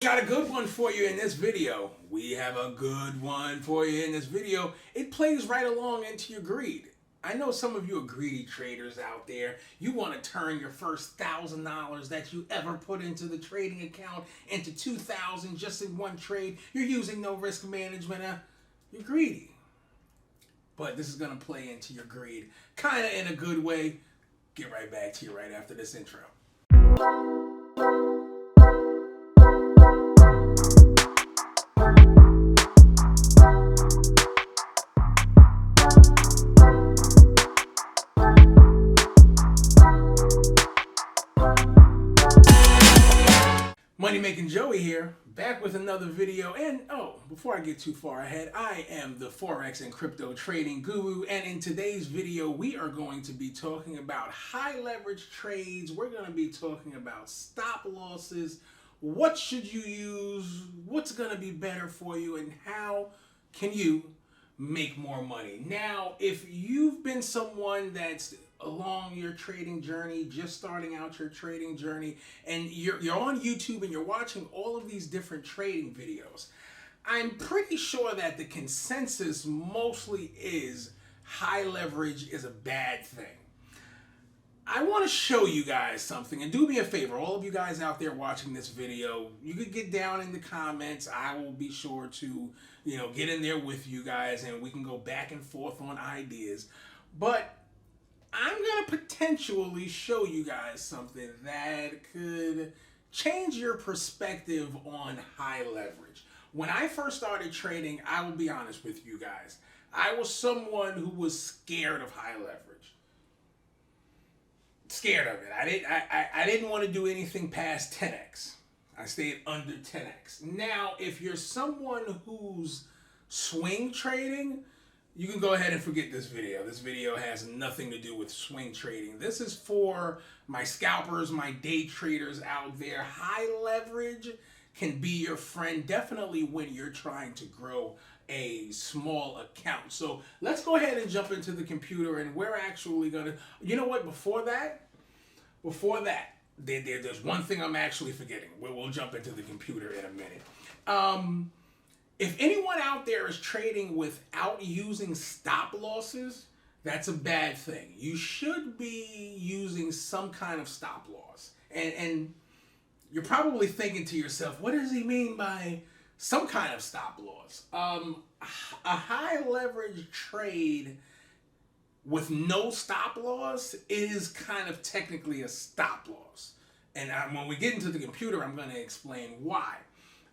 Got a good one for you in this video. We have a good one for you in this video. It plays right along into your greed. I know some of you are greedy traders out there. You want to turn your first $1,000 that you ever put into the trading account into 2,000 just in one trade. You're using no risk management. You're greedy. But this is going to play into your greed, kind of in a good way. Get right back to you right after this intro. Money Making Joey here, back with another video. And before I get too far ahead, I am the Forex and crypto trading guru. And in today's video, we are going to be talking about high leverage trades. We're going to be talking about stop losses. What should you use? What's going to be better for you? And how can you make more money? Now, if you've been someone that's along your trading journey, just starting out your trading journey, and you're on YouTube and you're watching all of these different trading videos, I'm pretty sure that the consensus mostly is high leverage is a bad thing. I want to show you guys something, and do me a favor, all of you guys out there watching this video, you could get down in the comments. I will be sure to, get in there with you guys, and we can go back and forth on ideas. But I'm going to potentially show you guys something that could change your perspective on high leverage. When I first started trading, I will be honest with you guys, I was someone who was scared of high leverage. Scared of it. I didn't want to do anything past 10x. I stayed under 10x. Now, if you're someone who's swing trading, you can go ahead and forget this video. This video has nothing to do with swing trading. This is for my scalpers, my day traders out there. High leverage can be your friend, definitely when you're trying to grow a small account. So let's go ahead and jump into the computer, and we're actually gonna, you know what, before that, there's one thing I'm actually forgetting. We'll jump into the computer in a minute. If anyone out there is trading without using stop losses, that's a bad thing. You should be using some kind of stop loss. And you're probably thinking to yourself, what does he mean by some kind of stop loss? A high leverage trade with no stop loss is kind of technically a stop loss. And when we get into the computer, I'm going to explain why.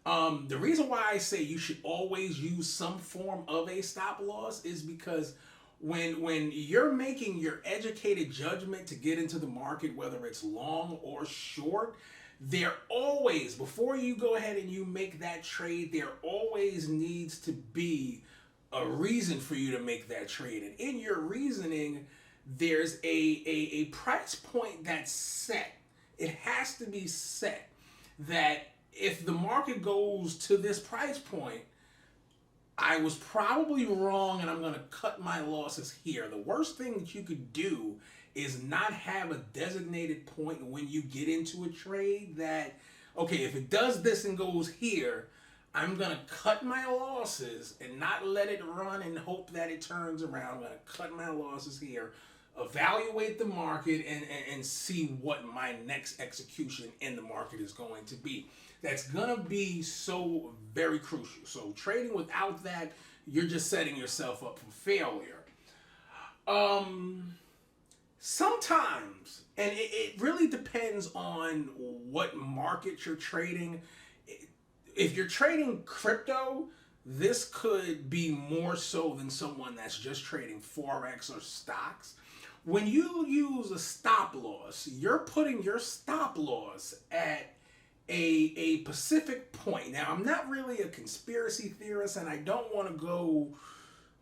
The reason why I say you should always use some form of a stop loss is because when you're making your educated judgment to get into the market, whether it's long or short, there always, before you go ahead and you make that trade, there always needs to be a reason for you to make that trade. And in your reasoning, there's a price point that's set. It has to be set that if the market goes to this price point, I was probably wrong and I'm going to cut my losses here. The worst thing that you could do is not have a designated point when you get into a trade that, okay, if it does this and goes here, I'm going to cut my losses and not let it run and hope that it turns around. I'm going to cut my losses here, evaluate the market, and see what my next execution in the market is going to be. That's going to be so very crucial. So trading without that, you're just setting yourself up for failure. Sometimes, and it really depends on what market you're trading. If you're trading crypto, this could be more so than someone that's just trading Forex or stocks. When you use a stop loss, you're putting your stop loss at a specific point. Now, I'm not really a conspiracy theorist, and I don't want to go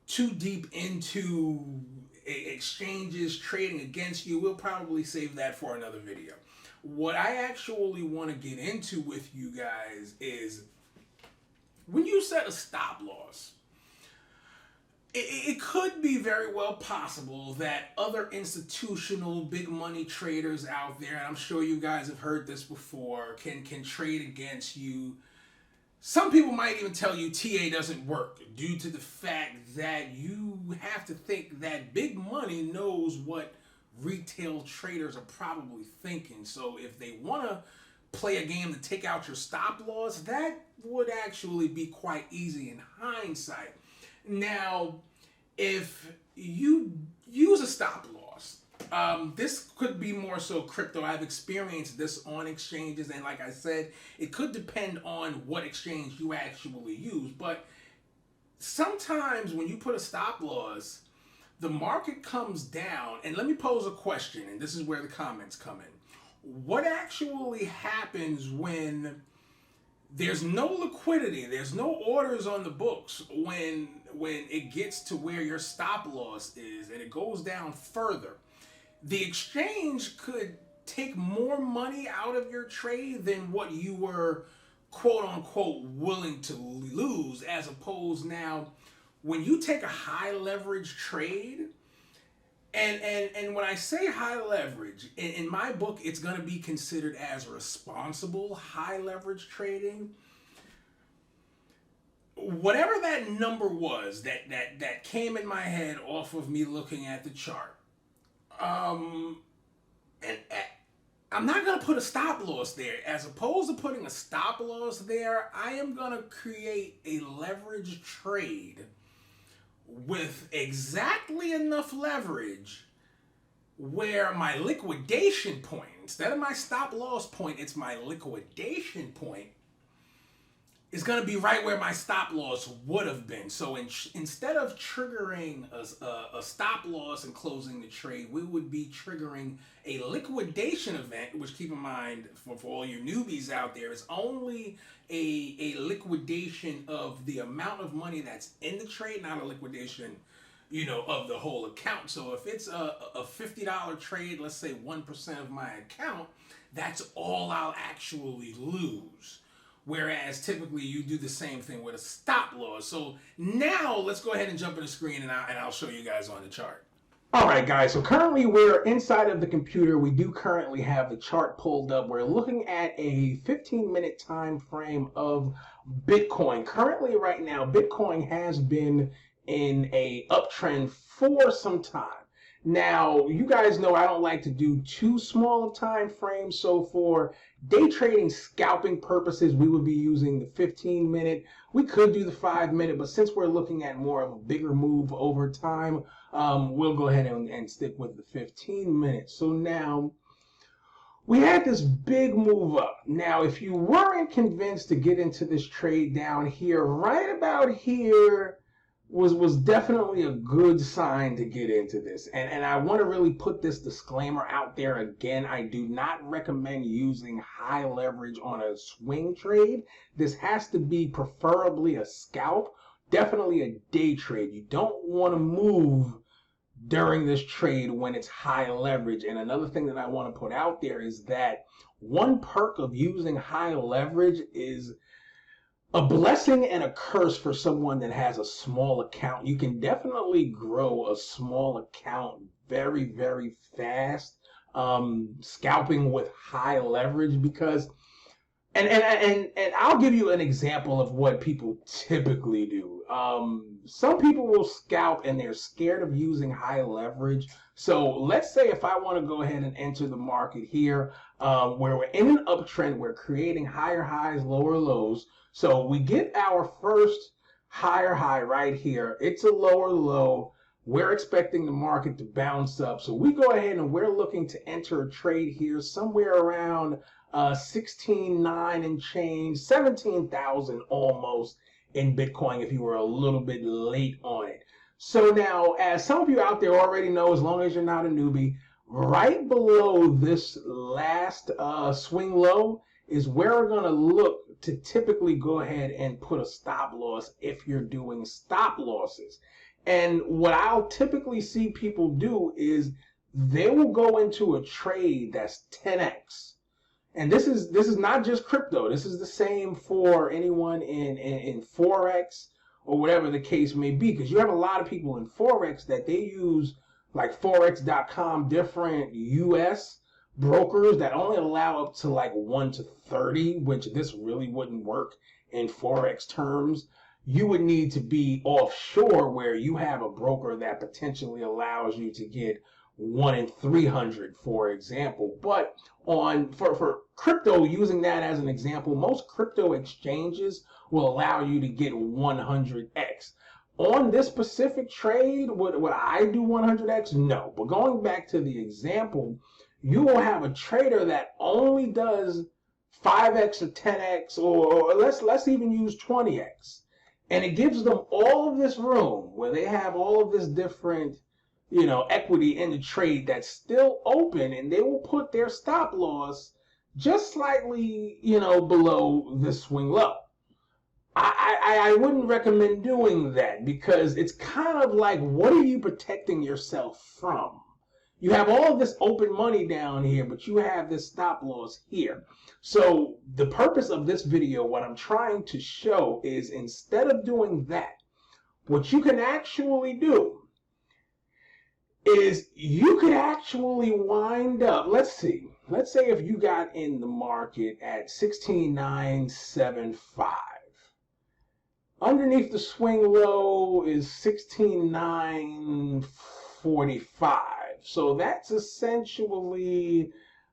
too deep into exchanges trading against you. We'll probably save that for another video. What I actually want to get into with you guys is when you set a stop loss, it could be very well possible that other institutional big money traders out there, and I'm sure you guys have heard this before, can trade against you Some people might even tell you TA doesn't work due to the fact that you have to think that big money knows what retail traders are probably thinking. So if they want to play a game to take out your stop loss, that would actually be quite easy in hindsight. Now, if you use a stop loss, this could be more so crypto. I've experienced this on exchanges, and like I said, it could depend on what exchange you actually use. But sometimes when you put a stop loss, the market comes down, and let me pose a question, and this is where the comments come in. What actually happens when there's no liquidity, there's no orders on the books, when it gets to where your stop loss is and it goes down further? The exchange could take more money out of your trade than what you were quote unquote willing to lose, as opposed now when you take a high leverage trade. And when I say high leverage, in my book, it's going to be considered as responsible high leverage trading. Whatever that number was that came in my head off of me looking at the chart, and I'm not going to put a stop loss there. As opposed to putting a stop loss there, I am going to create a leverage trade with exactly enough leverage where my liquidation point, instead of my stop loss point, it's my liquidation point, is going to be right where my stop loss would have been. So instead of triggering a stop loss and closing the trade, we would be triggering a liquidation event, which, keep in mind, for all you newbies out there, is only a liquidation of the amount of money that's in the trade, not a liquidation, of the whole account. So if it's a $50 trade, let's say 1% of my account, that's all I'll actually lose. Whereas typically you do the same thing with a stop loss. So now let's go ahead and jump in the screen, and I'll show you guys on the chart. All right, guys, so currently we're inside of the computer. We do currently have the chart pulled up. We're looking at a 15-minute time frame of Bitcoin. Currently, right now, Bitcoin has been in a uptrend for some time. Now, you guys know I don't like to do too small of time frames, so for day trading scalping purposes, we would be using the 15-minute. We could do the 5-minute, but since we're looking at more of a bigger move over time, we'll go ahead and stick with the 15 minutes. So now we had this big move up. Now, if you weren't convinced to get into this trade down here, right about here was definitely a good sign to get into this. And I want to really put this disclaimer out there again. I do not recommend using high leverage on a swing trade. This has to be preferably a scalp, definitely a day trade. You don't want to move during this trade when it's high leverage. And another thing that I want to put out there is that one perk of using high leverage is a blessing and a curse for someone that has a small account. You can definitely grow a small account very, very fast, scalping with high leverage, because and I'll give you an example of what people typically do. Some people will scalp and they're scared of using high leverage. So let's say if I want to go ahead and enter the market here, where we're in an uptrend, we're creating higher highs, lower lows. So we get our first higher high right here. It's a lower low. We're expecting the market to bounce up. So we go ahead and we're looking to enter a trade here somewhere around 16.9 and change, 17,000 almost in Bitcoin if you were a little bit late on it. So now, as some of you out there already know, as long as you're not a newbie, right below this last swing low is where we're going to look to typically go ahead and put a stop loss if you're doing stop losses. And what I'll typically see people do is they will go into a trade that's 10x. And this is not just crypto. This is the same for anyone in Forex or whatever the case may be, because you have a lot of people in Forex that they use like Forex.com, different US brokers that only allow up to like 1 to 30, which this really wouldn't work in Forex terms, you would need to be offshore where you have a broker that potentially allows you to get 1 in 300, for example. But for crypto, using that as an example, most crypto exchanges will allow you to get 100x. On this specific trade, would I do 100x? No. But going back to the example, you will have a trader that only does 5x or 10x, or let's even use 20x. And it gives them all of this room where they have all of this different, equity in the trade that's still open, and they will put their stop loss just slightly, below the swing low. I wouldn't recommend doing that, because it's kind of like, what are you protecting yourself from? You have all of this open money down here, but you have this stop loss here. So the purpose of this video, what I'm trying to show is, instead of doing that, what you can actually do is you could actually wind up, let's say if you got in the market at 16,975. Underneath the swing low is 16,945. So that's essentially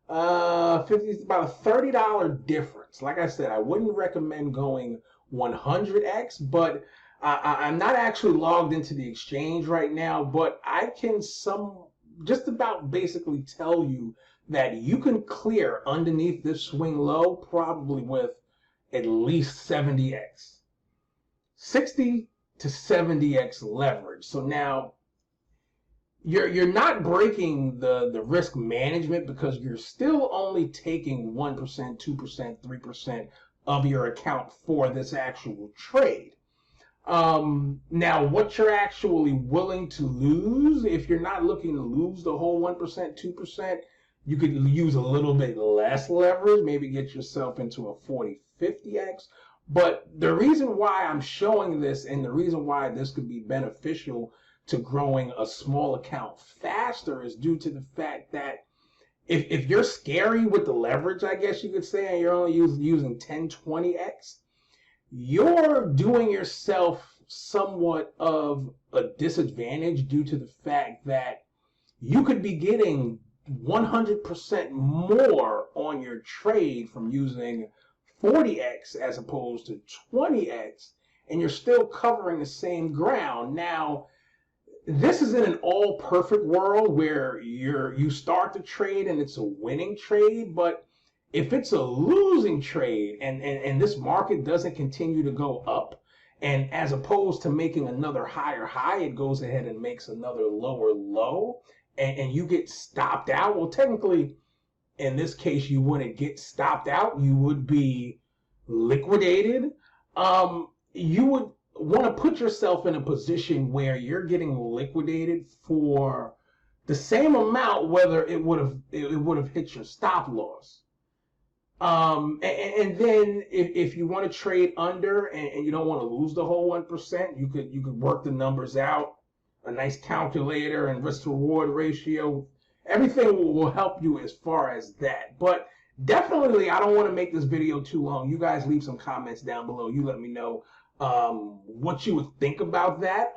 about a $30 difference. Like I said, I wouldn't recommend going 100x, but I'm not actually logged into the exchange right now, but I can just about basically tell you that you can clear underneath this swing low probably with at least 70x. 60 to 70x leverage. So now you're not breaking the risk management, because you're still only taking 1%, 2%, 3% of your account for this actual trade. Now, what you're actually willing to lose, if you're not looking to lose the whole 1%, 2%, you could use a little bit less leverage, maybe get yourself into a 40, 50x. But the reason why I'm showing this, and the reason why this could be beneficial to growing a small account faster, is due to the fact that if you're scary with the leverage, I guess you could say, and you're only using 10, 20x, you're doing yourself somewhat of a disadvantage, due to the fact that you could be getting 100% more on your trade from using 40x as opposed to 20x, and you're still covering the same ground. Now, this is in an all perfect world where you start the trade and it's a winning trade, but if it's a losing trade and this market doesn't continue to go up, and as opposed to making another higher high, it goes ahead and makes another lower low, and you get stopped out, well, technically, in this case, you wouldn't get stopped out. You would be liquidated. You would want to put yourself in a position where you're getting liquidated for the same amount, whether it would have hit your stop loss. And then if you want to trade under and you don't want to lose the whole 1%, you could work the numbers out, a nice calculator and risk to reward ratio. Everything will help you as far as that. But definitely, I don't want to make this video too long. You guys leave some comments down below. You let me know what you would think about that.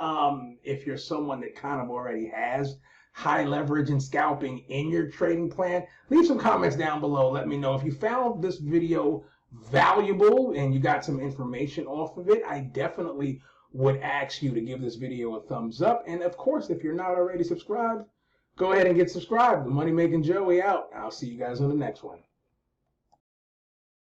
If you're someone that kind of already has high leverage and scalping in your trading plan, leave some comments down below. Let me know if you found this video valuable and you got some information off of it. I definitely would ask you to give this video a thumbs up. And of course, if you're not already subscribed, go ahead and get subscribed. The Money Making Joey out. I'll see you guys on the next one.